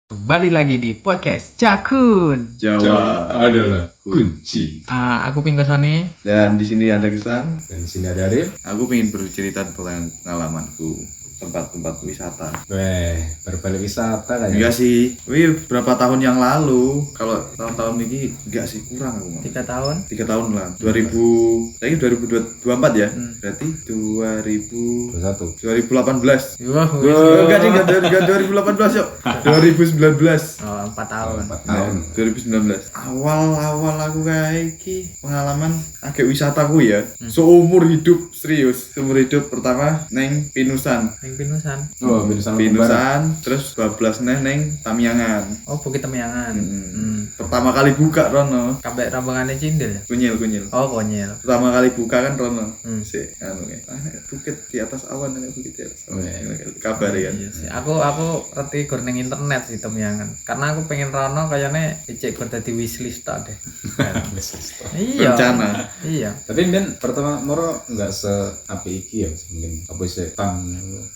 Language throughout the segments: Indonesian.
Kembali lagi di podcast Cakun. Jawa adalah kunci. Aku Pingo Sony. Dan di sini ada Kesan. Dan di sini ada Arif. Aku pengen bercerita tentang pengalamanku tempat-tempat wisata. Berbalik wisata kan Enggak sih, berapa tahun yang lalu. Kalau tahun-tahun ini enggak sih, kurang aku. 3 tahun. 3 tahun lah. 2024 ya. Berarti 2018. Wah, Enggak 2018 yuk. 2019. 4 tahun. 4 tahun. 2019. Awal-awal aku kayak iki pengalaman agak wisataku ya. Seumur hidup serius. Seumur hidup pertama neng Pinusan. Neng Pinusan. Oh, Pinusan. Pinusan, terus bablas neng Tamiangan. Oh, Bukit Temiangan. Pertama kali buka Rono. Kabeh rombongannya Cindil ya? Kunyil. Oh, Konyil. Pertama kali buka kan Rono. Hmm. Sik anu kayak bukit di atas awan, bukit di atas awan. Oh, Kabar ya kan. Iya sih. Aku ngerti gur ning internet sih Temiangan. Karena aku pengen rono kayaknya icek gur dadi wishlist tok deh. Iya. Rencana. Iya. Tapi dan pertama moro enggak seapi iki ya, mungkin apa sih tang.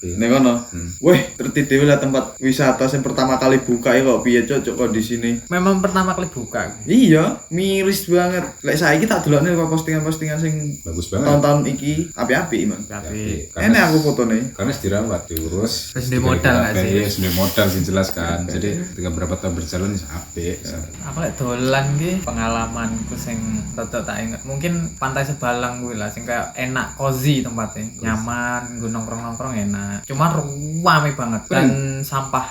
Nek kono. Weh, tertib dhewe lah tempat wisata yang pertama kali buka ya kok piye cocok kok di sini. Memang pertama kali buka. Iya, miris banget. Lek saiki tak delokne kok postingan-postingan sing Bagus banget. tahun-tahun iki api-api, Man. Tapi Enak aku fotone. Karena dirawat, diurus. Terus di modal nggak sih? Iya, di modal sih jelas kan. Jadi ketika berapa tahun berjalan apik. aku lek dolan ki pengalamanku sing rada tak inget mungkin pantai Sebalang kuwi lah sing kayak enak cozy tempatnya nyaman nggo nongkrong enak cuma rame banget dan sampah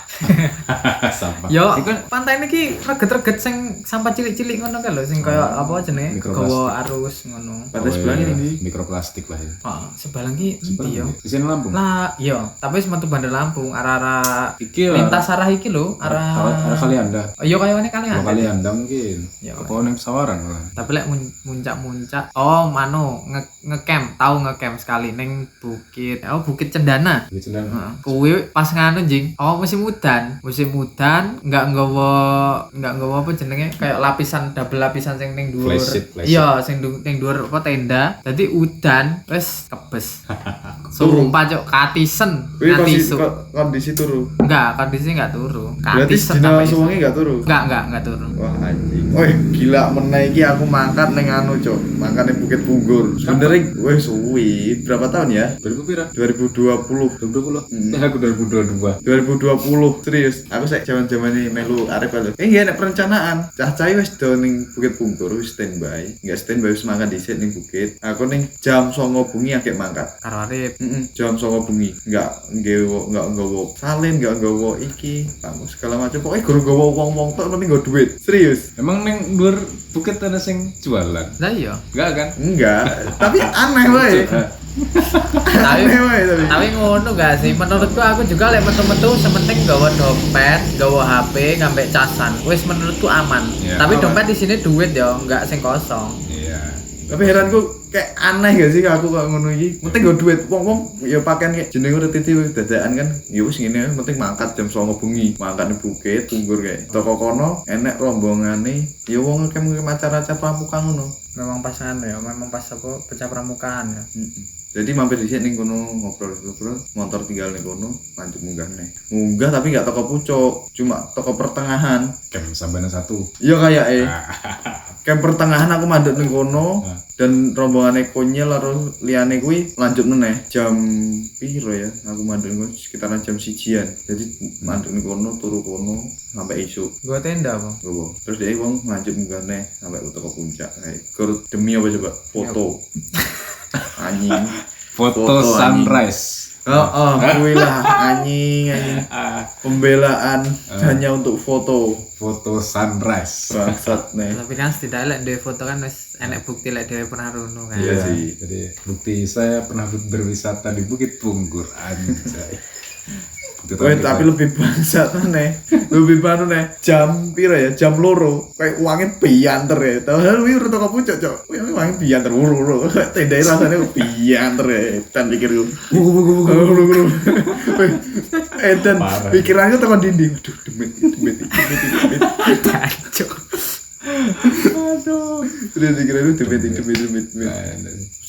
Sampah. yo pantai ini ki reget-reget sing sampah cilik-cilik ngono kan lho sing kayak apa jenenge Mikroplastik. gawa arus ngono Pantai sebelah iya. ini. Mikroplastik lah ya. Sebalang ki endi yo Di sini Lampung. lah iya tapi wis metu Bandar Lampung arah-arah Iki lintas arah iki lho arah kali Anda. iya kayaknya kalian Kalau kali Anda mungkin. Ya, Apa nang sawaran malah. tapi lek muncak-muncak ngecamp tahu ngecamp sekali neng Bukit Cendana. Gitu dan Kuwi pas nganu jing musim udan nggak nggawa apa jenenge kayak lapisan double lapisan sing ning dhuwur Flysheet. iya sing ning dhuwur apa tenda dadi udan wis kebes sumpah cok katisen Wih, nganti kondisi turu. enggak kondisi enggak turu Berarti katisen dina sampai isu. sewangi enggak turu. enggak turu Wah anjing. Wih, gila meneh iki aku mangkat ning anu, Cok. Mangkat ning Bukit Punggur. Sebenarnya wih suwi. Berapa tahun ya? 2000 pira? 2020. 2020. Aku 2022. 2020 serius. Aku sek zaman-zaman ini melu arep lho. Nggih nek perencanaan. Cah-cah wis do ning Bukit Punggur wis standby. Enggak standby wis mangkat dhisik ning bukit. Aku ning jam 09.00 bengi akeh mangkat. karo Arif Jam 09.00 bengi. Enggak nggawa salin, enggak nggawa iki, kamu segala macam. Pokoknya guru nggawa wong-wong tok penting nggo duit. Serius. Emang neng dhuwur bukit ada sing jualan? lah iya Enggak kan? Enggak, tapi aneh wae. tapi Aneh wae tapi. tapi ngono gak sih menurutku aku juga lek metu-metu sementing gawa dompet gawa HP ngambek casan wis menurutku aman Iya, tapi aman. dompet di sini duit ya nggak sing kosong Iya. Tapi heranku kayak aneh gak sih aku kok ngono iki. Penting nggo duit. Wong-wong ya pakaian kayak jenenge udah titi dadakan kan. Ya wis ngene penting mangkat jam 09.00 bengi. Mangkat ning Bukit Punggur kayak. Toko kono enek rombongane ya wong ngkem acara-acara pramuka ngono. memang pas anu ya memang pas apa pecah pramukaan ya Jadi mampir di sini kono ngobrol-ngobrol, motor tinggal ning kono, lanjut munggah nih. Munggah tapi nggak toko pucuk, cuma toko pertengahan. Kem sampean satu. Iya kayak Camp pertengahan aku mandek ning kono dan rombongannya konyol karo liyane kuwi lanjut meneh jam piro ya? Aku mandek kono sekitaran jam 1-an. Jadi mandek ning kono turu kono sampai isuk. gua tenda apa Gowo. Terus dia wong lanjut munggah neh sampai ke toko puncak. Kur demi apa coba? Foto. Anjing. Foto sunrise. Kuwi lah anjing. Pembelaan hanya untuk foto. Foto sunrise. Bangsat nih. tapi kan setidaknya lek dhewe foto kan wis enek bukti lek dhewe pernah rono kan Iya sih. Jadi bukti saya pernah berwisata di Bukit Punggur anjay. Weh, tapi lebih bangsat nih. Lebih baru nih. Jam piro ya? Jam loro. Kayak uangnya bianter ya. Tahu lu uru toko pucuk, Cok. Uangnya bianter uru. Tendai rasane bianter ya. Dan pikir gue. Dan Parah. pikiranku tekan dinding. Aduh, demit. Jancuk. Aduh. Udah dikira itu demit. Nah,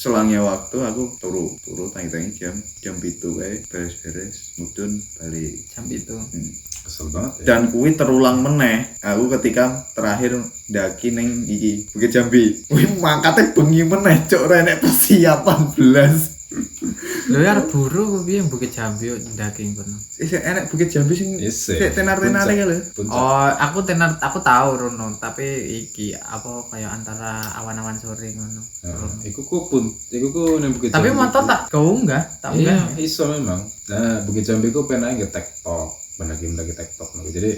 Selangnya waktu aku turu tangi-tangi jam 7 kayak beres-beres mudun balik. jam itu Kesel banget ya. Dan kuwi terulang meneh aku ketika terakhir ndaki ning iki Bukit Jambi. Kuwi mangkate bengi meneh cuk ora enek persiapan blas. Lho ya arep buru ku piye Bukit Jambi yo ndaki kono. Isih enek Bukit Jambi sing Yes, sik tenar-tenare puncak. ki lho. Puncak. Oh, aku tahu Rono, tapi iki apa kayak antara awan-awan sore ngono. Nah, iku ning Bukit Tapi Jambi motor ku- tak keunggah, tak Iya, unggah. iso memang. Nah, Bukit Jambi ku pengen aja TikTok, mendaki TikTok. Jadi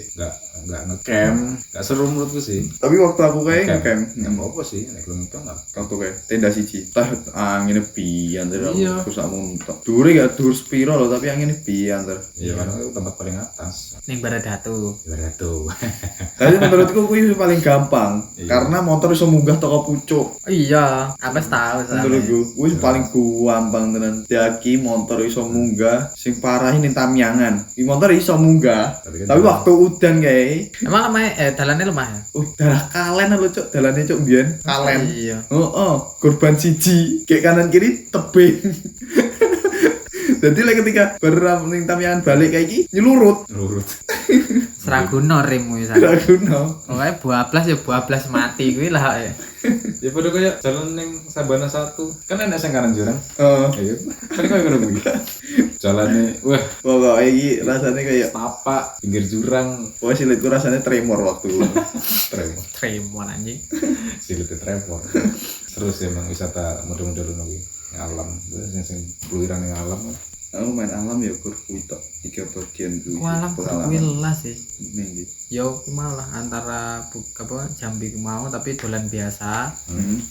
nggak ngecamp, nggak seru menurutku sih. Tapi waktu aku kayak ngecamp Nggak apa-apa sih, nek lu ngecamp nggak. waktu kayak tenda siji. Tah angine biyen terus Iya. aku sak muntok. Dure gak dur spiro loh tapi angine biyen terus. Iya, karena itu tempat paling atas. Ning Baradatu. Ibarat tuh. Tapi menurutku kuwi paling gampang Iya. karena motor iso munggah toko pucuk. Oh iya, apa tahu Menurutku kuwi paling gampang tenan. Daki motor iso munggah, sing parah ini Tamyangan. Iki motor iso munggah. Tapi kan Tapi waktu udan kayak Emang lemah dalannya lemah ya? darah kalen lho cuk, dalane cuk biyen kalen. Iya. Korban siji, kayak kanan kiri tebing. Jadi lagi ketika beram ning Tamyangan balik kayak iki nyelurut. Lurut. Seraguna rimmu ya. Ora guna. Pokoknya bablas ya bablas mati kuwi lah. Ya pada kayak jalan neng Sabana 1. Kan enak sing kanan jurang. Heeh. Iya. Kan kayak ngono kuwi. Jalannya wah, Pokoknya iki rasanya kayak tapak pinggir jurang. pokoknya silitku rasanya tremor waktu itu. Tremor. Tremor anjing. Silitnya tremor. Seru sih emang wisata model-model ngono yang alam. Terus sing keluiran yang alam. Aku main alam ya kur kuwi tok 3 bagian kuwi. Kualam kuwi lah sih. Ning ndi? Yo ku mau lah antara apa Jambi ku mau tapi dolan biasa.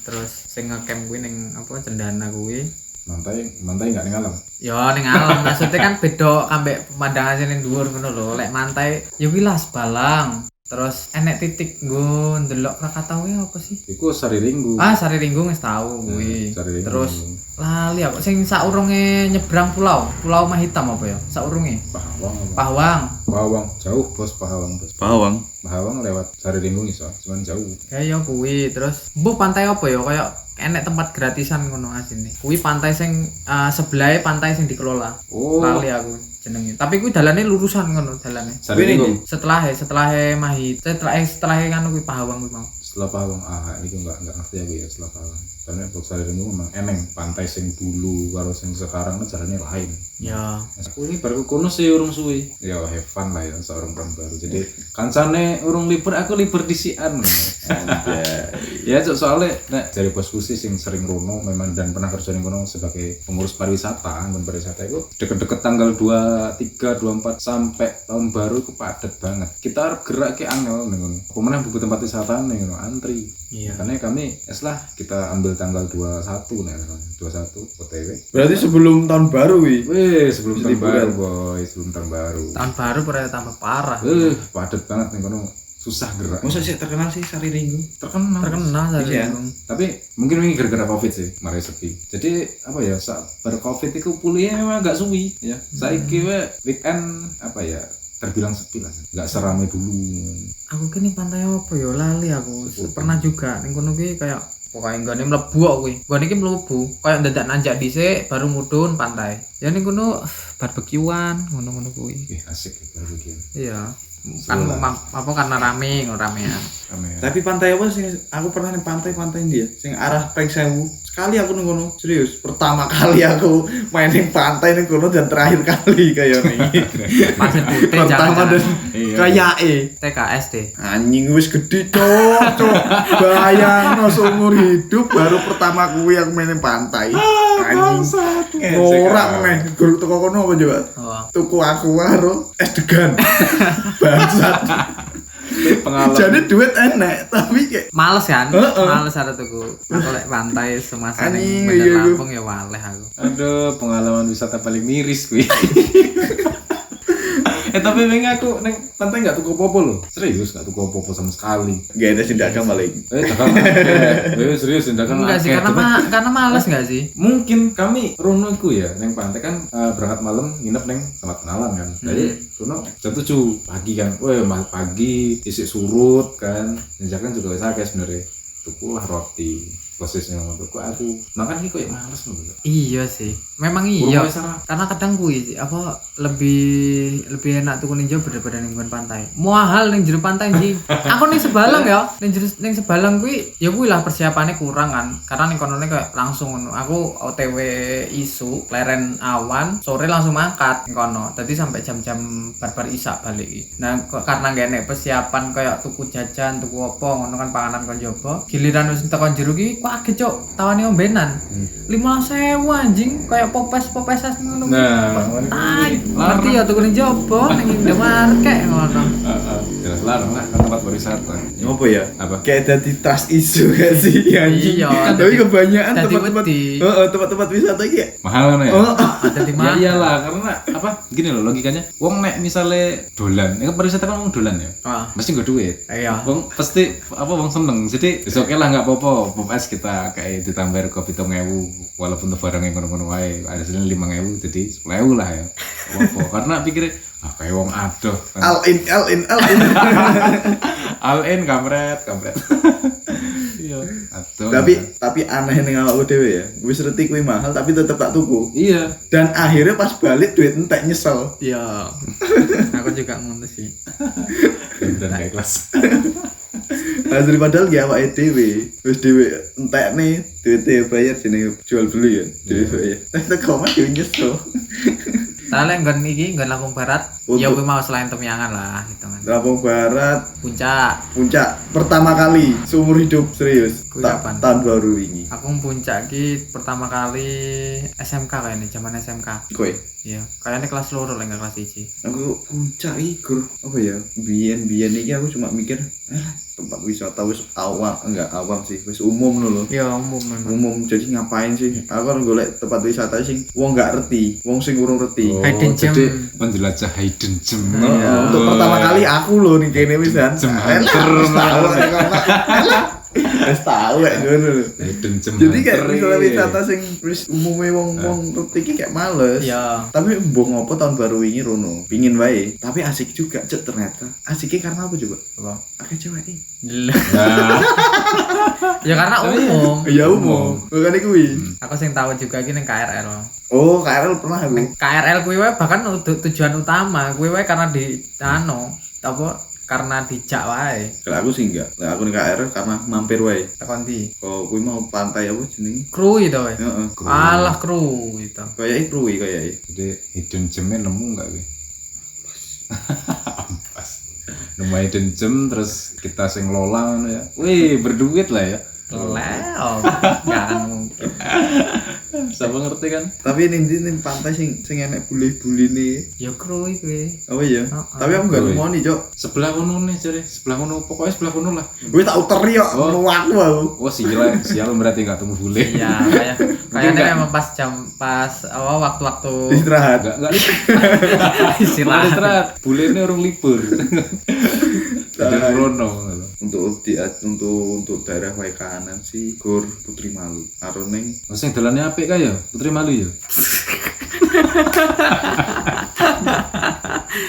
Terus sing ngecamp kuwi ning apa Cendana kuwi. Mantai nggak ning alam. Yo ning alam maksudnya kan beda ambek pemandangan sing ning dhuwur ngono lho. Lek mantai yo kuwi lah Sebalang. Terus enek titik nggo ndelok Krakatau ya apa sih? Iku Sariringgu. Sari Ringgung wis tau kuwi. Sariringgu. Terus lali apa sing saurunge nyebrang pulau Mahitam apa ya? Saurunge Pahwang. Jauh bos Pahawang bos. Pahawang lewat Sariringgu iso, cuman jauh. Kayak kuwi terus mbuh pantai apa ya kayak enek tempat gratisan ngono asine. Kuwi pantai sing sebelahe pantai sing dikelola. Oh. Lali aku jenenge. Tapi kuwi dalane lurusan ngono dalane. Sariringgu. Setelah setelah nganu kuwi Pahawang kuwi mau. Setelah Pahawang ini nggak ngerti aku ya setelah Pahawang. Karena Blok Sariringgu memang eneng pantai sing dulu karo sing sekarang kan caranya lain. Ya. Aku ini baru kono sih urung suwi. Ya have fun lah ya seorang orang baru. Jadi kancane urung libur aku libur disian. Ya soalnya dari bosku sih sing sering rono memang dan pernah kerja ning kono sebagai pengurus pariwisata. Dan pariwisata itu deket-deket tanggal 23, 24 sampai tahun baru itu padat banget. Kita harus gerak ke angel ning kono. Pemenang buku tempat wisata ning kono antri. Iya. Karena kami lah kita ambil tanggal 21 nih 21 OTW. Berarti sebelum tahun baru wi. Wih, sebelum tahun Liburan. baru boy, sebelum tahun baru. Tahun baru pernah tambah parah. Padat banget nih kono, susah gerak. Masa sih terkenal sih Sariringgu? Terkenal. Terkenal Sari Iya. Ringgung. Tapi mungkin ini gara-gara covid sih, mari sepi. Jadi apa ya, saat ber-covid itu pulihnya memang agak suwi ya. Saiki weekend apa ya, terbilang sepi lah, nggak seramai dulu. Aku kini pantai apa ya lali aku. Sepupu. Pernah juga ning kono ki kayak pokoknya nggone mlebu kok kuwi. Nggone iki mlebu, kayak dadak nanjak dhisik baru mudhun pantai. Ya ning kono barbekyuan ngono-ngono kuwi. Asik ya barbecue. Iya. Kan apa karena rame ramean. Rame ya. Tapi pantai apa sih? Aku pernah ning pantai dia, sing arah Peng Sewu. Sekali aku ning kono, serius. Pertama kali aku main ning pantai ning kono dan terakhir kali kayak nih. Pasir putih Pertama dan Iya. kayak TKS deh. anjing wis gede cok. Bayangno seumur hidup baru pertama kuwi aku main ning pantai. Anjing. Ora meneh guru teko kono apa coba? Oh. Tuku aku karo es degan. Bangsat. Pengalaman. Jadi duit enek tapi kayak Males kan? Heeh. Males ada tuku. Aku lek pantai semasa ning Anjing, Bener iya, iya. Lampung ya waleh aku. Aduh, pengalaman wisata paling miris kuwi. Tapi memang aku neng pantai nggak tuku popo loh. Serius nggak tuku popo sama sekali. gak ada sing dagang paling. Dagang akeh. Serius dagang Enggak sih akeh. karena karena males enggak sih? Mungkin kami Rono iku ya neng pantai kan berangkat malam nginep neng tempat kenalan kan. Jadi Rono jam 7 pagi kan. Weh pagi isik surut kan. Jenjakan juga wis akeh sebenarnya. Tuku lah roti. posisinya menurutku aku makan iki koyo males ngono lho. Iya sih. Memang iya. Urung wis ora. Karena kadang kuwi apa lebih enak tuku ning jero daripada ning nggon pantai. Mahal ning jero pantai anjing. Aku ning Sebalang ya, ning Sebalang kuwi ya kuwi lah persiapannya kurang kan. Karena ning konone kayak langsung ngono. Aku OTW isu, leren awan, sore langsung mangkat ning kono. Dadi sampai jam-jam bar-bar isak balik iki. Nah, karena gak enek persiapan kayak tuku jajan, tuku apa ngono kan panganan kon jopo. Giliran wis tekan jero ki kok agek cuk, tawane ombenan. 15.000 anjing kayak popes-popesas ngono. Nah, tai. Ngerti ya tuku ning jopo ning Indomaret kayak ngono. Jelas larang lah kan tempat wisata. Apa ya? Apa? Kayak jadi trust issue gak sih anjing? Iya. Tapi kebanyakan Dadi tempat-tempat wedi. tempat-tempat wisata iki ya. Mahal kan ya? Ada di Ya mana? iyalah karena apa? Gini loh logikanya. Wong nek misale dolan, ini kan pariwisata kan wong dolan ya. Ah, Mesti nggak duit. iya. Wong pasti apa wong seneng. Jadi oke lah nggak apa-apa. Pokoknya kita kayak ditambah kopi 7.000 walaupun tuh barangnya ngono-ngono wae. Ada sini 5.000 jadi 10.000 lah ya. Apa? Karena pikirnya kayak wong adoh. Kan. All in. All in kampret. Iya. Adoh. Tapi aneh ning awakku dhewe ya. Wis reti kuwi mahal tapi tetep tak tuku. Iya. Dan akhirnya pas balik duit entek nyesel. Iya. Aku juga ngono sih. Dan kayak kelas. Hasil padahal ya awake dhewe. Wis dhewe entek nih duitnya bayar jenenge jual beli ya. Dhewe bayar. Teko mah dhewe nyesel. Soalnya nggon iki nggon Lampung Barat, ya kuwi mau selain Temyangan lah hitungan. Lampung Barat Puncak. pertama kali seumur hidup serius. Kuwi kapan? Tahun baru ini. Aku puncak ki pertama kali SMK kayaknya, zaman SMK. Kowe Iya, kayaknya kelas loro lah enggak kelas 1. aku puncak iku apa ya biyen iki aku cuma mikir tempat wisata wis enggak awam sih wis umum lho Iya, umum memang. umum jadi ngapain sih aku kan golek tempat wisata sing wong gak ngerti wong sing urung ngerti Hidden gem. Jadi penjelajah hidden gem. Iya. untuk pertama kali aku lho ning kene wis kan Gem Elah, hunter, wis tahu malah. wis tahu ngono lho Hidden gem. jadi kayak hunter, misalnya iya. wisata sing wis umume wong ngerti iki kayak males Iya. tapi mbok ngopo tahun baru ini rono pingin wae tapi asik juga cek ternyata asiknya karena apa coba Apa? akeh cewek Nah, Ya karena umum. ya umum bukan kuwi Aku sing tahu juga iki ning KRL. oh KRL pernah aku Ning KRL kuwi wae bahkan tujuan utama kuwi wae karena di karena dijak wae. kalau aku sih enggak lah aku nih KRL karena mampir wae Tekan ndi? kalau kuwi mau pantai apa jenenge Kru itu wae. heeh Alah kru itu. kayak iku kayak jadi hidden gemnya nemu nggak wi? Ampas. Nemu hidden gem terus kita sing lola ngono ya. Wih berduit lah ya. Leo. Gak mungkin. Siapa ngerti kan? tapi ning pantai sing enek bule-buline Ya kru iki. oh iya tapi aku enggak Kuwi. mau nih cok Sebelah kono nih jare, sebelah kono pokoknya sebelah kono lah. gue tak uteri kok Oh. aku Wah sial berarti nggak temu bule. Iya, kayaknya Enggak. memang pas waktu-waktu istirahat Enggak libur. istirahat. Bule ini orang libur. Jadi rono. untuk daerah wae kanan sih Gor Putri Malu karo ning Mas yang dalannya apik kaya Putri Malu ya.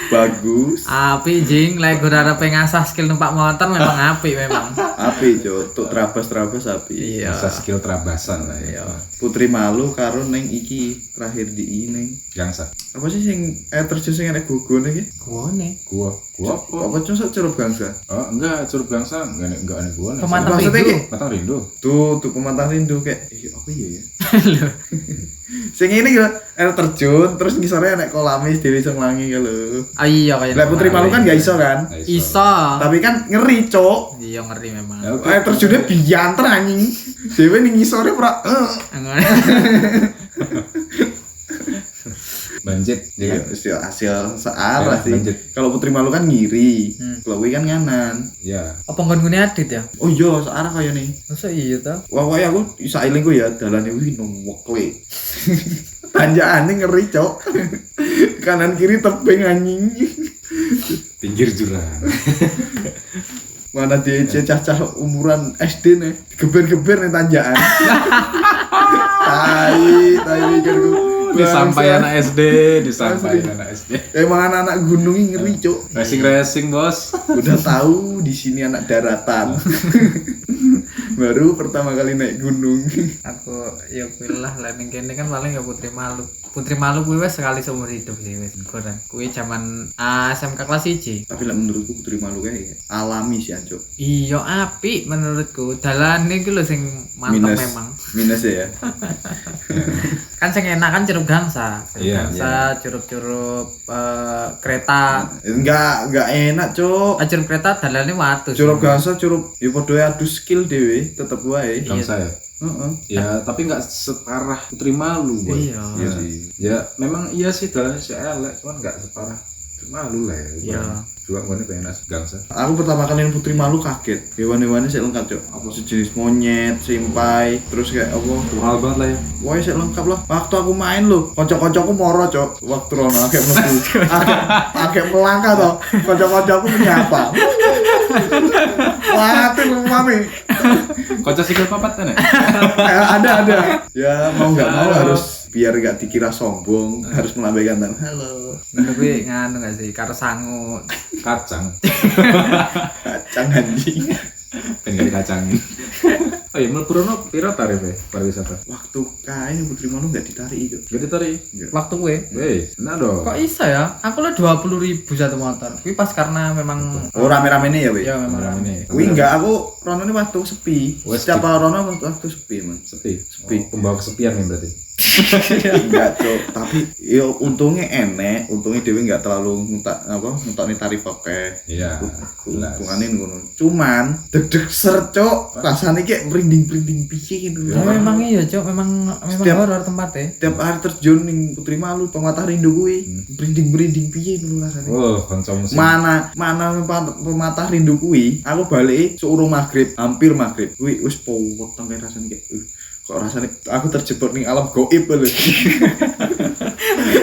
bagus Api jing, lek gue ada pengasah skill numpak motor memang api memang. api cok untuk terabas api Iya. Masa skill terabasan lah ya. Putri Malu karo ning iki terakhir di ini Gangsa. apa sih sing terjun sing enek gugone iki Gue nih. Gua apa? apa cuma Curug Gangsa Oh enggak, Curug Gangsa enggak ada gua. Pemantau Maksudnya rindu. ki- Matang rindu. tuh pemantang rindu kayak apa iya ya sing ini ya air terjun terus ngisore enek kolame dhewe sing langi kalau Ah iya kayaknya. lah Putri Malu kan gak iso kan Iso. tapi kan ngeri cok Iya ngeri memang. Ya, oke. air terjunnya bianter anjing dhewe ning ngisore ora Banjit ya ya. hasil searah Ya, sih lanjut. kalau Putri Malu kan ngiri kalau kuwi kan nganan Ya. Apa nggon Adit ya? oh iya searah kaya nih Masa iya ta? wah aku isa elingku ya dalane kuwi nomokle tanjakane ngeri cok kanan kiri tebing anjing Pinggir jurang. mana dia cacah umuran SD nih geber-geber nih tanjakan tai mikir gue Disampai anak SD, disampai anak SD. emang anak-anak gunung ini ngeri cok Racing, Bos. udah tahu di sini anak daratan Baru pertama kali naik gunung. Aku ya kuwi lah ning kene kan paling ya Putri Malu. Putri Malu kuwi wis sekali seumur hidup sih wis goran. Kuwi zaman SMK kelas 1. Tapi lah menurutku Putri Malu kayak alami sih Ancuk. Iya apik menurutku. Dalane iki lho sing mantep memang. Minus ya. Kan sing enak kan Curug Gangsa. Iya, Curug-curug kereta. Enggak enak, Cuk. Curug kereta dalane waduh. Curug Gangsa, curug ya padha adu skill dhewe, tetep wae. Bangsa ya. Heeh. Ya, tapi nggak separah Putri Malu, Boy. Iya. Iya sih. Ya, memang iya sih dalamnya si elek, cuman nggak separah Putri Malu lah ya. Iya. Juga gue pengen nasi gangsa. Aku pertama kali Putri Malu kaget. Hewan-hewannya saya lengkap, Cuk. Apa sejenis monyet, simpai, terus kayak apa? Mahal banget lah ya. Wah, saya lengkap lah. Waktu aku main loh, kocok-kocokku moro, Cuk. Waktu rono agak mlebu. agak melangkah toh. Kocok-kocokku menyapa. Wah, tuh mami. Kocok sikil papat kan ya? Ada. Ya mau nggak mau harus biar nggak dikira sombong, harus melambaikan tangan. Halo. Ngono kuwi nganu gak sih karo sangu. Kacang. Kacang anjing. Pengen dikacangin. Oh iya, mlebu rono piro tarifnya pariwisata? Waktu kae Putri Malu nggak ditarik itu. Gak ditarik. Waktu kuwi. Weh, nah dong. Kok bisa ya? Aku lo 20.000 satu motor. Kuwi pas karena memang Oh rame-rame nih ya, Wei? ya memang Malam rame. ini. Wih enggak, aku rono ini waktu sepi. Wes, Setiap rono waktu sepi, man. Sepi. Sepi. Oh, pembawa kesepian nih berarti. Enggak, Cok. Tapi yo untungnya enek, untungnya Dewi enggak terlalu ngetokne tarif oke. Iya. Untungannya ngono. Cuman deg-deg ser, Cok. Rasane kayak merinding-merinding piye gitu. Ya memang iya, Cok. Memang Setiap- horor tempatnya. Tiap hari terjun ning Putri Malu pematah rindu kuwi. Merinding-merinding piye dulu rasane. Oh, kancamu sih. Mana pematah rindu kuwi, aku balik seurung maghrib, hampir maghrib. Kuwi wis potong kayak rasane kayak kok rasane aku terjebak ning alam gaib lho.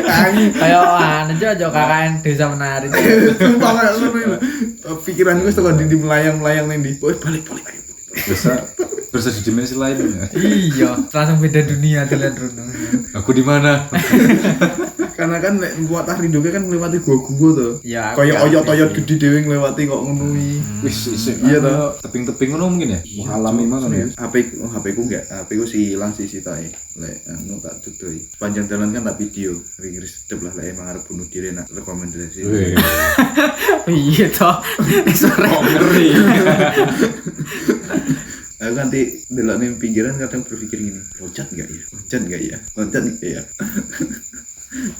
Anjing. Kayak anu Cok, KKN Desa Menari. Sumpah kayak ngono lho. Pikiranku wis tekan di melayang-melayang ning ndi. Woi balik ayo. Bisa di dimensi lain ya. Iya, langsung beda dunia dolan runung. Aku di mana? Karena kan nek pematah rindu kan melewati gua-gua to. Ya, Kayak aku oyot-oyot ngerti gede dhewe nglewati kok ngono kuwi. Wis, Iya toh. teping-teping ngono mungkin ya. Alami mana ya? HP ku enggak, HP ku sih hilang sih tae. Lek anu tak tutui. Panjang jalan kan tak video. Ngeri sedep lah lek emang arep bunuh diri nak rekomendasi. Weh, Iya toh. Sore. kok ngeri. Aku nanti delok ning pinggiran kadang berpikir gini, loncat enggak ya?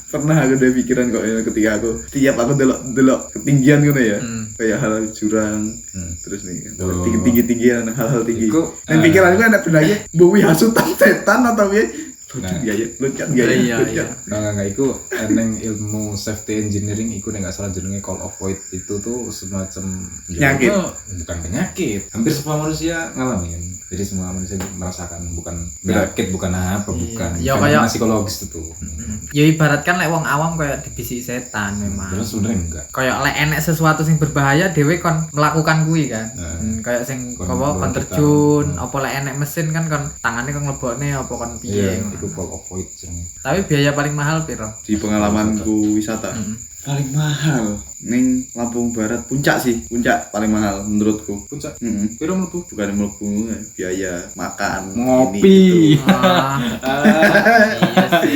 Pernah aku ada pikiran kok ya ketika aku tiap aku delok ketinggian gitu ya. Kayak hal jurang terus nih kan. Oh. Tinggi-tinggian hal-hal tinggi. Iku, Dan pikiranku ada benarnya buwi hasutan setan atau piye? Loncat enggak ya? Iya. Enggak iku eneng ilmu safety engineering iku nek enggak salah jenenge call of void itu tuh semacam Penyakit. Bukan penyakit. Hampir semua manusia ngalamin. Jadi semua manusia merasakan bukan penyakit, bukan apa, bukan. Ya, Fenomena kayak- psikologis itu. Ya ibaratkan lek wong awam kayak dibisik setan memang. Terus sebenarnya enggak. Kayak lek enek sesuatu sing berbahaya dhewe kon melakukan kuwi kan. Kayak sing Kon apa kon melakukan. terjun, apa lek enek mesin kan kon tangane kon nglebokne apa kon piye. Iya, itu call of void jenenge. Tapi biaya paling mahal piro? Di pengalamanku wisata paling mahal ning Lampung Barat puncak paling mahal menurutku. Puncak. Piro mlebu? Bukan mlebu biaya makan Ngopi. ini, Ah, iya sih.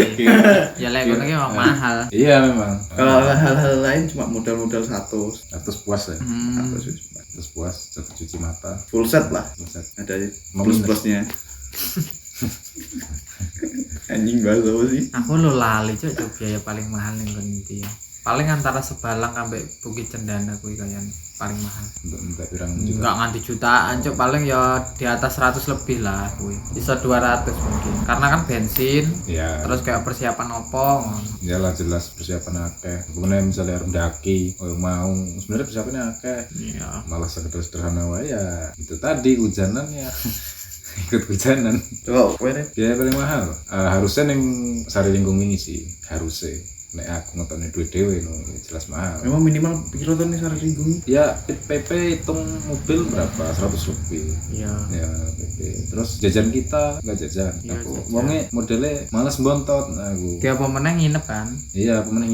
Ya lek ngono ki memang mahal. Iya memang. Kalau hal-hal lain cuma modal-modal 100 Atas puas ya. atau Atas puas, satu cuci mata. full set lah. Buset. Ada Minus. plus-plusnya. Anjing bahasa apa sih? Aku lo lali cok biaya paling mahal ning kon ndi ya. Paling antara Sebalang sampai Bukit Cendana kuwi kayaknya paling mahal. Untuk pirang juga. Enggak nganti jutaan cok, paling ya di atas 100 lebih lah kuwi. Bisa 200 mungkin. Karena kan bensin, Iya. terus kayak persiapan opo. Ya lah jelas persiapan akeh. Kemudian misalnya harus daki, mau sebenarnya persiapannya akeh. Iya. Malah sekedar sederhana wae ya. Itu tadi hujanan ya. Ikut hujanan. Coba kowe nih. Biaya paling mahal. Harusnya ning Sari Lingkung ini sih, harusnya. Nek aku ngetone duit dhewe no, ya jelas mahal. Memang minimal piro to nih Sari Lingkung? Ya PP hitung mobil berapa? 100 lebih. Iya. Ya PP. Terus jajan kita nggak jajan. Iya, Aku jajan. wonge modelnya malas bontot aku. Dia apa meneh nginep kan? Iya, pemenang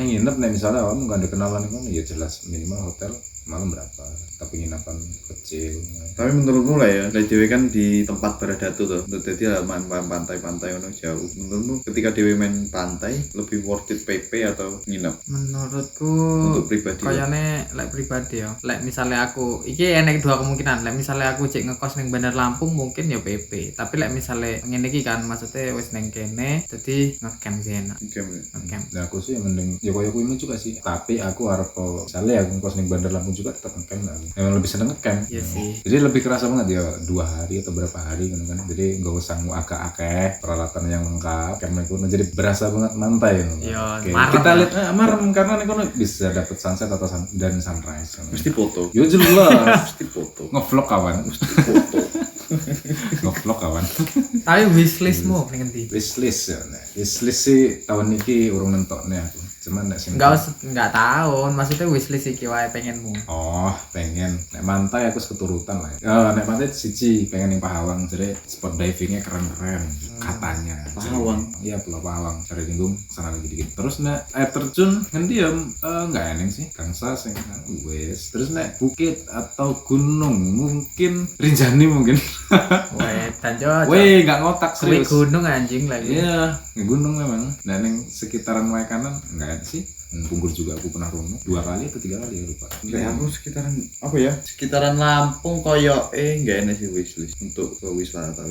nginep nek misalnya kamu nggak ada kenalan itu ya jelas minimal hotel semalam berapa, tapi penginapan kecil. Tapi menurutmu lah ya, dewe kan di tempat Baradatu tuh, jadi main pantai-pantai ono jauh. Menurutmu ketika dewe main pantai lebih worth it PP atau nginep? Menurutku Untuk pribadi. kayaknya lek pribadi ya. Lek misalnya aku iki enek dua kemungkinan. Lek misalnya aku cek ngekos ning Bandar Lampung mungkin ya PP. Tapi lek misalnya ngene iki kan maksudnya wis ning kene dadi ngecamp sih enak. Game. Ngecamp. Nah aku sih mending ya koyo kuwi juga sih. Tapi aku arep misalnya aku ngkos ning Bandar Lampung juga tetap ngecamp lah. Memang lebih seneng ngecamp. Iya sih. Jadi lebih kerasa banget ya 2 hari atau berapa hari gitu kan. Jadi nggak usah agak-akeh peralatan yang lengkap. Camp itu jadi berasa banget mantai. Iya, Oke, marem kita ya. lihat marem karena nih kono bisa dapat sunset atau dan sunrise. Mesti foto. Yo jelas. Mesti foto. Ngevlog kawan. Foto. Ngevlog kawan. Tapi wishlistmu ning endi? Wishlist ya. Nah, wishlist sih tahun ini urung nentokne aku. Cuman nek sing Enggak tahun, maksudnya wishlist iki wae pengenmu. oh, pengen nek mantai aku keturutan lah. Ya, nek mantai siji pengen ning Pahawang. Jadi spot divingnya keren-keren katanya. Pahawang. Iya, Pulau Pahawang. Cari linggung sana lagi dikit. Terus nek air terjun ngendi ya enggak eneng sih. Gangsa sing wes. Terus nek bukit atau gunung mungkin Rinjani mungkin. Weh, dan cocok. Weh, enggak ngotak Kuwi serius. gunung anjing lagi. Iya, gunung memang. Nah, yang sekitaran Waikanan enggak ada sih. Punggur juga aku pernah rono 2 kali atau 3 kali ya lupa. Kayak aku sekitaran apa ya? Sekitaran Lampung koyo nggak enak sih wishlist untuk ke wisata.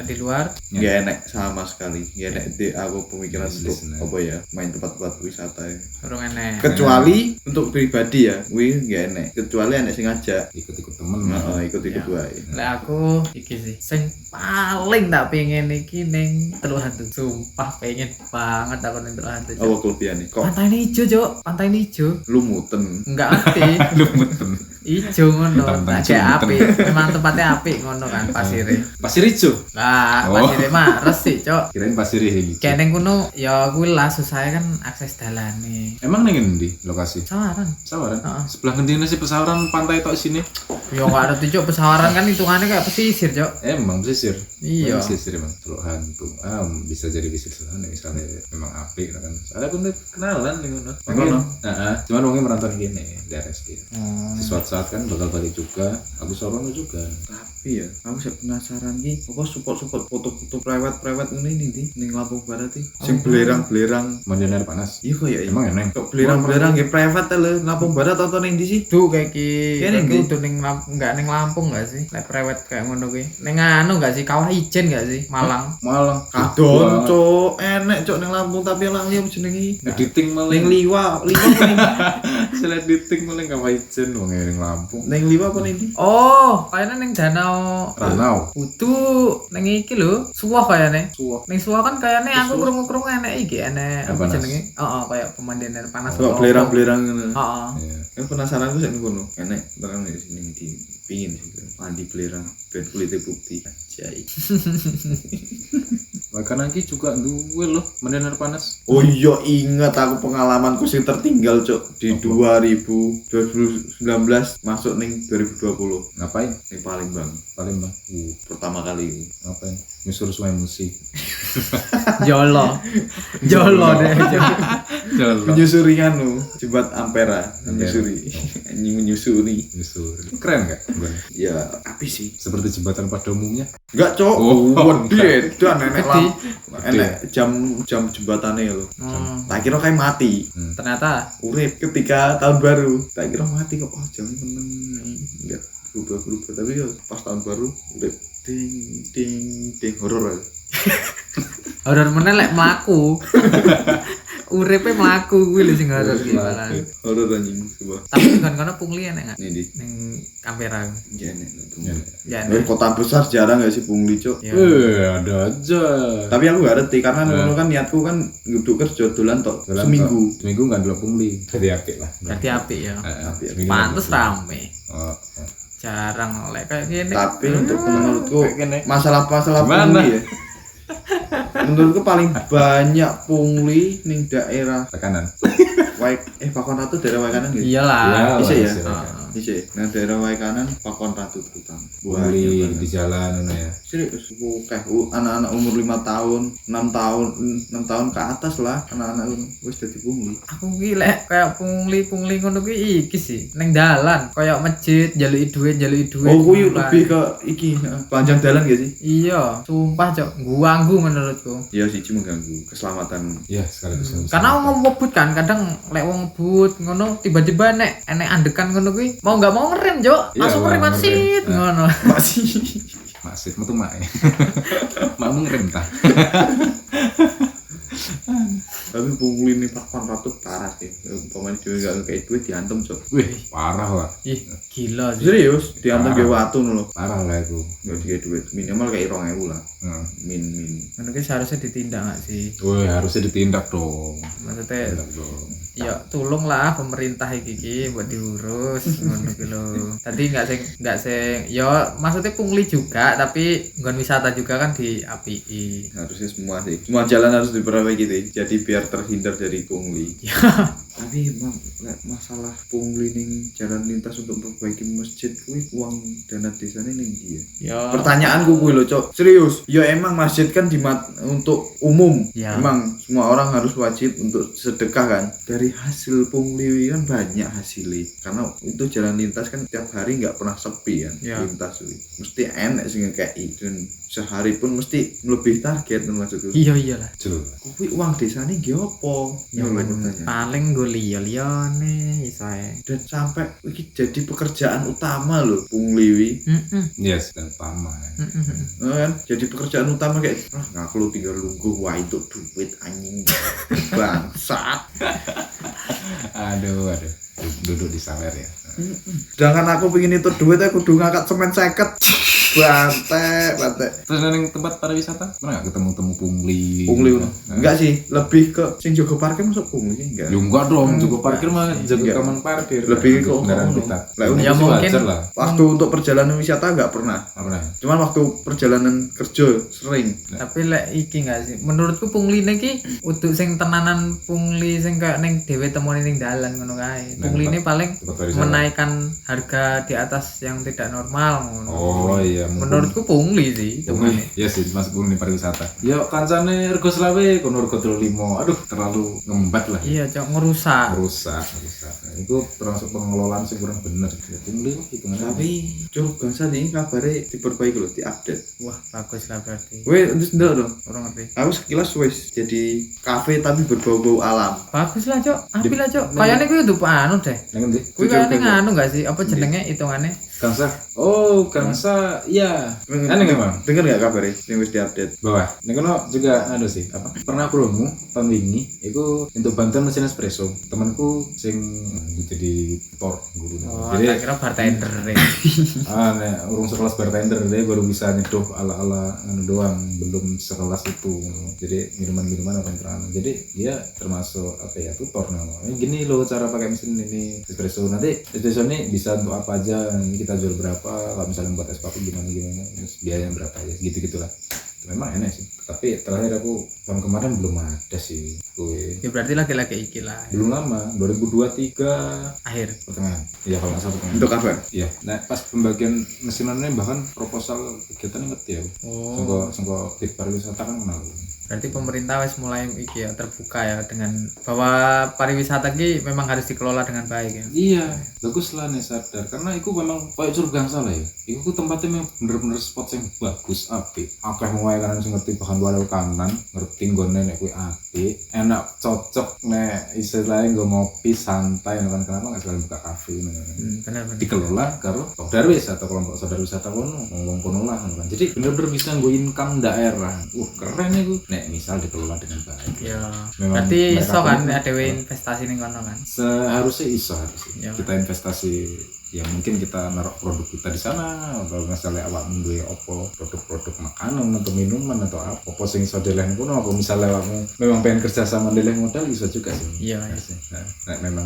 Di luar Nggak enak sama sekali. Nggak enak di aku pemikiran untuk Wishlist, nah. apa ya? Main tempat-tempat wisata ya. urung enek. Kecuali untuk pribadi ya, nggak enak. Kecuali enak sing ngajak. Ikut-ikut temen. Ikut-ikut Ya. wae. Lek aku iki sih sing paling tak pengen iki ning Teluk Hantu. Sumpah pengen banget aku ning Teluk Hantu. Apa kelebihannya? Kok Pantai ijo, Cuk. Pantai ijo. lumuten? Enggak ngerti. Lumuten. Ijo ngono. Tantang Kayak lumuten. apik. Memang tempatnya apik ngono kan pasire. Pasir Ijo. Lah, Oh. pasire mah resik, Cuk. Kirain pasir Ijo. Kayak ning kono ya kuwi lah susah kan akses dalane. Emang ning endi lokasi? Sawaran. Sawaran. Heeh. Sebelah ngendi sih pesawaran pantai tok sini? Ya enggak ada tuh, Cuk. Pesawaran kan hitungannya kayak pesisir, Cuk. Emang pesisir. Iya. Emang pesisir emang Teluk Hantu. Bisa jadi bisnis sana misalnya memang apik kan. Ada pun kenalan ning ngono. Ngono? Heeh. Cuman wongnya merantau gini di RSG. Hmm. Suatu saat kan bakal balik juga. Aku sorono juga. Tapi ya, aku sih penasaran ki, apa support foto-foto private ini di ning Lampung Barat iki. Sing belerang-belerang. Mandian air panas. Iya kok ya. Emang eneng. Kok belerang-belerang nggih private lho Lampung Barat atau ning ndi sih? Duh kayak ki Kene itu ndi? udah ning enggak ning Lampung enggak sih? Lek prewet kayak ngono kuwi. Ning anu enggak sih? Kawah Ijen enggak sih? Malang. Malang. Kadon, cuk. Enek cuk ning Lampung tapi lali apa jenenge? Editing malah. Ning Liwa ning Selain editing malah enggak wajan wong ning Lampung. ning Liwa apa ning ndi? Oh, kayaknya ning Danau Ranau. Kudu ning iki lho, Suwah kayaknya. Suwah. Ning Suwah kan kayaknya aku Suwah. krungu-krungu enek iki, enek Air apa panas. jenenge? Heeh, kayak pemandian air panas. Kok belerang-belerang ngono. Heeh. Iya. Kan penasaran aku sik ning kono. Enek tenan di sini di pingin sih. Mandi belerang ben kulitnya putih. Jai. Makanan iki juga duwe loh mandian air panas. Oh iya ingat aku pengalamanku sing tertinggal cuk di 2019 masuk ning 2020 Ngapain? ning Palembang Palembang. pertama kali ini. Ngapain? Nyusur sungai Musi. Jolo. Jolo deh. Jalan. Menyusuri anu Jembat Ampera menyusuri anjing menyusuri Nyusur. Keren enggak? ya api sih Seperti jembatan pada umumnya. enggak cok Oh, gede dan enek Gede. enek jam jembatannya lho tak kira kayak mati Ternyata urip ketika tahun baru tak kira mati kok oh jam meneng enggak berubah tapi ya pas tahun baru urip ding horor aja. horor meneh lek mlaku. Uripe mlaku kuwi lho sing horor ki malah. Horor anjing coba Tapi ning kono pungli enek enggak? ini di Ning Kampera. ya enek Ya Dari enek. kota besar jarang gak sih pungli cok Ya. Ada aja. tapi aku gak ngerti karena dulu kan niatku kan nguduk kerja dolan tok Jalan seminggu tok. Seminggu enggak dua pungli. Jadi apik lah. Berarti apik ya. Apik. Seminggu Pantes nggak dua rame. pungli. Oh. Jarang lek kayak gini. tapi untuk menurutku Kayak gini. masalah Gimana? pungli ya menurutku paling banyak pungli ning daerah Tekanan. Pakuan Ratu daerah Waikanan gitu Iyalah. Bisa ya? Bisa. isi nang daerah wae kanan Pakon Ratu terutama. Beli di jalan ngono ya. Serius, kayak anak-anak umur 5 tahun, 6 tahun ke atas lah anak-anak wis dadi pungli. Aku ki lek kayak pungli ngono kuwi iki sih ning dalan kayak masjid njaluki duit Oh, kuwi lebih ke iki panjang dalan gak sih? iya sumpah cok ganggu menurutku Ya siji mengganggu keselamatan. Iya, sekaligus. karena wong ngebut kan kadang lek wong ngebut ngono tiba-tiba nek enek andekan ngono kuwi mau nggak mau ngerem cok Iya, langsung mau ngerem ngerem. masit ngono Masih Maksud metu mak. Makmu ngerem ta. tapi pungli nih Pakon Ratu parah sih. Pemain juga gak kayak duit diantem cok. Wih, parah lah. ih gila sih Serius, diantem ge watu lho. Parah lah itu. Gak kayak duit minimal kayak 2.000 lah. Heeh. Min. ngono kuwi seharusnya ditindak gak sih Wih, harusnya ditindak dong. maksudnya Tindak dong. ya tolonglah pemerintah iki buat diurus ngono ki lho. Tadi enggak sing ya maksudnya pungli juga tapi nggon wisata juga kan diapii. Harusnya semua sih. Semua jalan harus diperbaiki deh. Jadi biar terhindar dari pungli. Tapi emang masalah pungli ning jalan lintas untuk memperbaiki masjid kuwi uang dana desane ning dia. Ya Pertanyaanku kuwi lho, Cok. Serius. Ya emang masjid kan untuk umum. Ya. Emang semua orang harus wajib untuk sedekah kan. Dari hasil pungli kan banyak hasilnya. Karena itu jalan lintas kan tiap hari nggak pernah sepi kan. Ya. Lintas kuwi. Mesti enak sing ngekeki dan sehari pun mesti lebih target maksudku. iyalah. Jul. Kuwi uang desane nggih opo? Ya Ngono men, pertanyaan. paling gue liya-liyane iso ae. Dan sampai iki jadi pekerjaan utama loh pungli wi. Yes, dan utama. Kan jadi pekerjaan utama kayak ngaku lu tinggal lungguh wah itu duit anjing bangsat. Aduh. Duduk di sawer ya. Sedangkan aku pengen itu duit aku kudu ngangkat semen 50. Bante. Terus neng tempat pariwisata pernah nggak ketemu pungli? Pungli ngono. Enggak sih, lebih ke sing jaga parkir masuk pungli sih enggak. Ya enggak dong, juga parkir mah jaga Enggak. kamar parkir. Lebih ke kendaraan ono. kita. Lah, ya Itu mungkin- wajar lah. Waktu untuk perjalanan wisata enggak pernah. Nggak pernah. Cuman waktu perjalanan kerja sering. Tapi lek iki enggak sih? Menurutku pungli iki untuk sing tenanan pungli sing kayak ning dhewe temoni ning dalan ngono kae. Nah, Pungli ini paling tempat pariwisata. menaikkan harga di atas yang tidak normal ngono. Oh iya, Menurutku pungli sih Pungli, temane. ya sih masuk pungli pariwisata. Ya kancane rego selawe, kono rego 35. Aduh, terlalu ngembat lah. Iya, cok ngerusak. Rusak. Nah, itu termasuk pengelolaan sih kurang bener. Ya, pungli hitungannya. Tapi Cuk, bangsa ini kabarnya diperbaiki loh, diupdate. Wah, bagus lah berarti. Weh, terus ndak dong. Orang ngerti. Aku sekilas wes jadi kafe tapi berbau-bau alam. Bagus lah, cok. Api lah, cok. Kayaknya kuwi udah anu deh. Neng ndi? Kuwi kayaknya nganu enggak sih? Apa jenenge hitungannya? Gangsa. Oh, Gangsa. Iya. Aneh emang. Dengar nggak kabarnya? Yang wes diupdate. Bawah. Nek kono juga anu sih, apa? Pernah krungu tahun wingi iku untuk bantuan mesin espresso. Temanku sing jadi tutor guru. Oh, Jadi tak kira bartender deh. nek urung sekelas bartender dia baru bisa nyeduh ala-ala anu doang, belum sekelas itu. Jadi minuman-minuman apa yang terang. Jadi dia termasuk apa ya, tutor nama. Gini loh cara pakai mesin ini espresso. Nanti espresso ini bisa untuk apa aja? Ini kita jual berapa? Kalau misalnya buat es kopi gimana terus biayanya berapa ya? Gitu-gitulah. Memang enak sih. Tapi terakhir aku tahun kemarin belum ada sih kue. Ya berarti lagi-lagi iki lah. Belum lama, 2023 Akhir. pertengahan. Iya kalau nggak salah pertengahan. Untuk kabar. Iya, nah pas pembagian mesinannya bahkan proposal kegiatan ngerti ya. Oh. Sengko di pariwisata kan kenal. Berarti pemerintah wis mulai iki ya terbuka ya dengan bahwa pariwisata ki memang harus dikelola dengan baik ya. Iya, bagus lah nih sadar karena itu memang kayak Curug Gangsa lah ya. Itu ku tempatnya memang bener-bener spot yang bagus, apik. Akeh mulai kanan sing ngerti bahan walau kanan, ngerti nggone nek kuwi apik, enak cocok nek istilahnya nggo ngopi santai kan kenapa nggak sekalian buka kafe Benar-benar. dikelola karo saudara wisata atau kelompok saudara wisata kono ngomong kono lah kan. Jadi bener-bener bisa nggo income daerah. Keren iku nek misal dikelola dengan baik. Ya. Memang Berarti mereka iso kan punya- ada investasi ning kono kan. Seharusnya iso harusnya. Ya. Kita investasi ya mungkin kita naruh produk kita di sana atau misalnya awakmu duwe opo produk-produk makanan atau minuman atau apa sing iso deleh kono apa misalnya awakmu memang pengen kerja sama deleh modal bisa juga sih. Iya. Nah, memang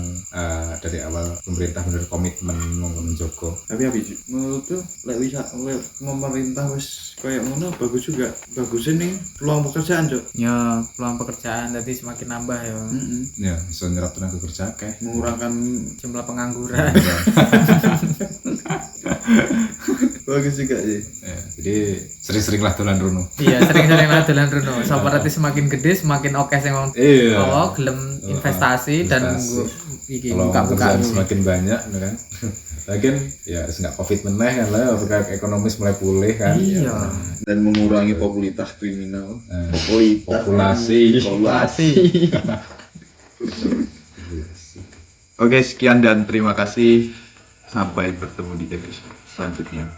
dari awal pemerintah bener komitmen menjogo. Tapi menurutku lek bisa lek pemerintah wis kayak ngono bagus juga. Bagus ini peluang pekerjaan, Cok. Ya, peluang pekerjaan jadi semakin nambah ya. Ya, bisa nyerap tenaga kerja akeh. Mengurangkan Jumlah pengangguran. Bagus juga sih. Ya, jadi sering-seringlah dolan runo. Iya, sering-sering lah dolan runo. Seperti semakin gede semakin oke sing wong Iya. gelem investasi dan iki Kalau buka-buka. kerjaan semakin banyak ya kan. Lagian ya nggak covid meneh kan lah, ekonomis mulai pulih kan. Iya. Dan mengurangi populitas kriminal. Populasi. Oke, sekian dan terima kasih. Sampai bertemu di episode selanjutnya.